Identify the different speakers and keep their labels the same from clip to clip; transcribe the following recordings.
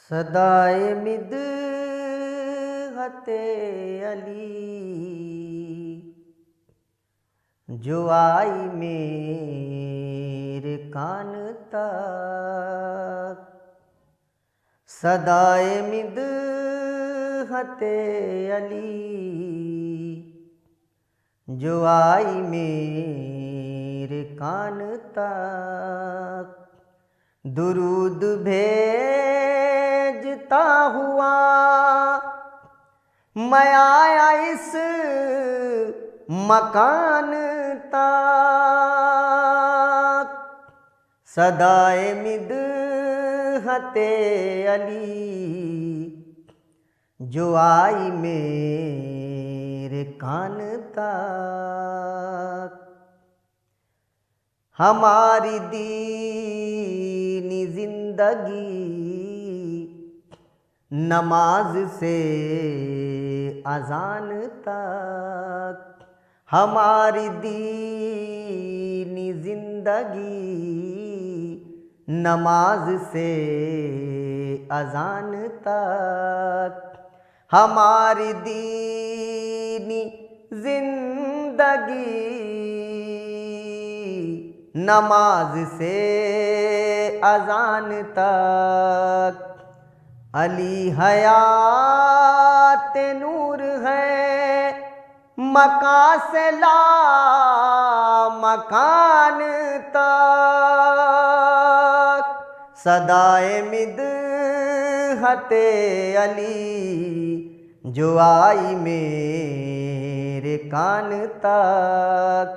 Speaker 1: सदाए मिदहते अली जो आई मेरे कान तक। सदाए मिदहते अली जो आई मेरे कान तक। दुरूद भेजता हुआ मैं आया इस मकान तक। सदाए मिदहते अली जो आई मेरे कान तक। हमारी दीनी जिंदगी नमाज से अजान तक। हमारी दीनी जिंदगी नमाज से अजान तक। हमारी दीनी जिंदगी नमाज से अजान तक। अली हयात नूर है मका से ला मकान तक। सदाए मिदहते अली जो आई मेरे कान तक।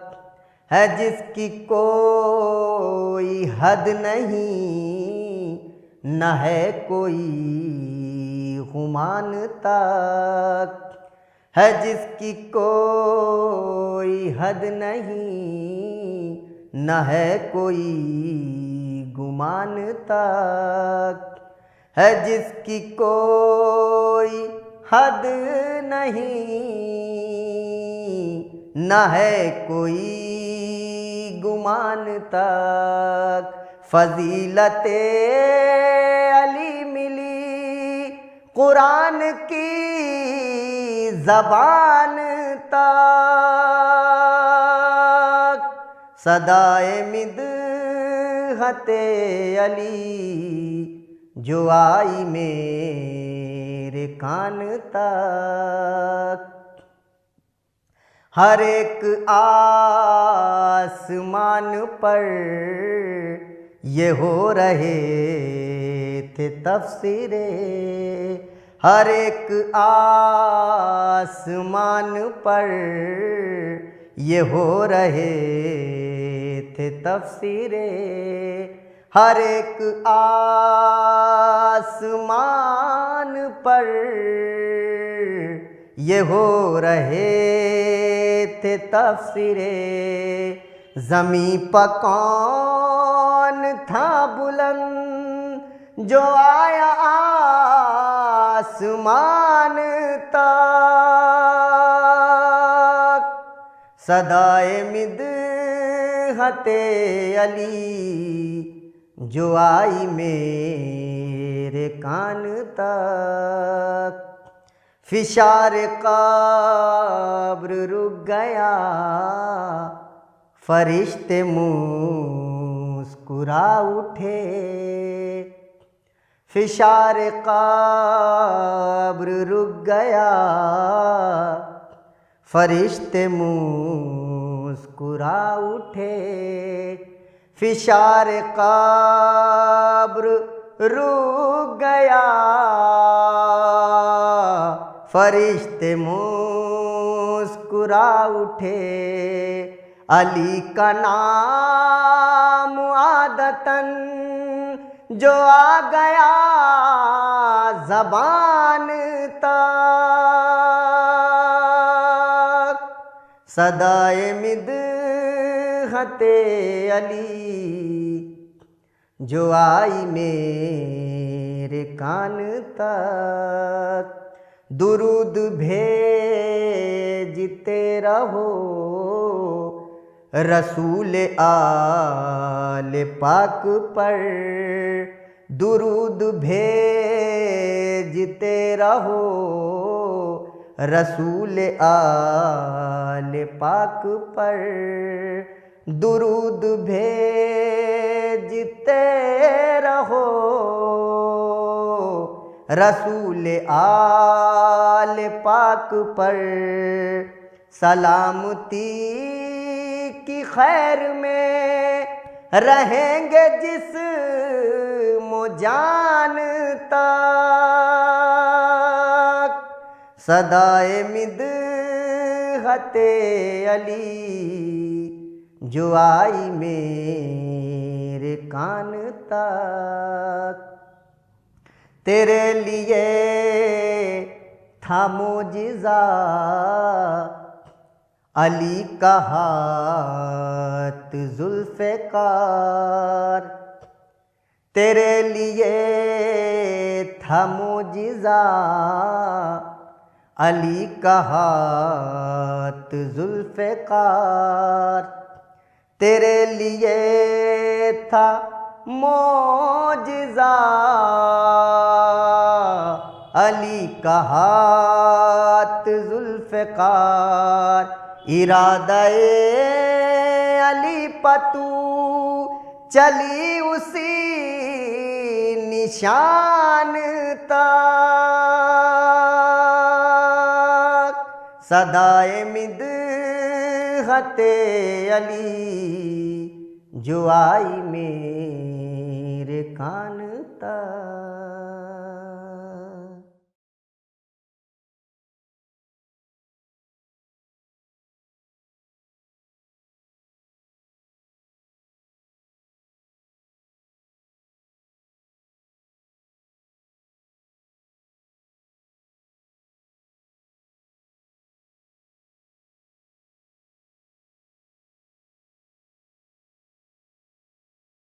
Speaker 1: है जिसकी कोई हद नहीं न है कोई गुमान तक। है जिसकी कोई हद नहीं न है कोई गुमान तक। है जिसकी कोई हद नहीं न है कोई गुमान तक। फजीलते अली मिली कुरान की ज़बान तक। सदाए मिदहते अली जो आई मेरे कान तक। हर एक आसमान पर ये हो रहे थे तफसीरे। हर एक आसमान पर ये हो रहे थे तफसीरे। हर एक आसमान पर ये हो रहे थे तफसीरे। ज़मीं पर कौन था बुलंद जो आया आसमान तक। सदाए मिदहते अली जो आई मेरे कान तक। फिशार कब्र रुक गया फरिश्ते मुस्कुरा उठे। फिशार कब्र रुक गया फरिश्ते मुस्कुरा उठे। फिशार कब्र रुक गया फरिश्ते मुस्कुरा उठे। अली का नाम आदतन जो आ गया ज़बान तक। सदाए मिदहते अली जो आई मेरे कान तक। दुरूद भेजते रहो रसूल आले पाक पर, दुरूद भेजते रहो रसूल आले पाक पर, दुरूद भेजते रहो रसूल आले पाक पर। सलामती की खैर में रहेंगे जिस्म जान तक, सदाए मिदहते अली जो आई मेरे कान तक। तेरे लिए था मोजिज़ा अली का हाथ जुल्फ़िकार, तेरे लिए था मोजिज़ा अली का हाथ जुल्फ़िकार, तेरे लिए था मोजिज़ा अली का हाथ जुल्फ़िकार। इरादा-ए अली पतू चली उसी निशान तक, सदाए मिदहते अली जो आई मेरे कान तक।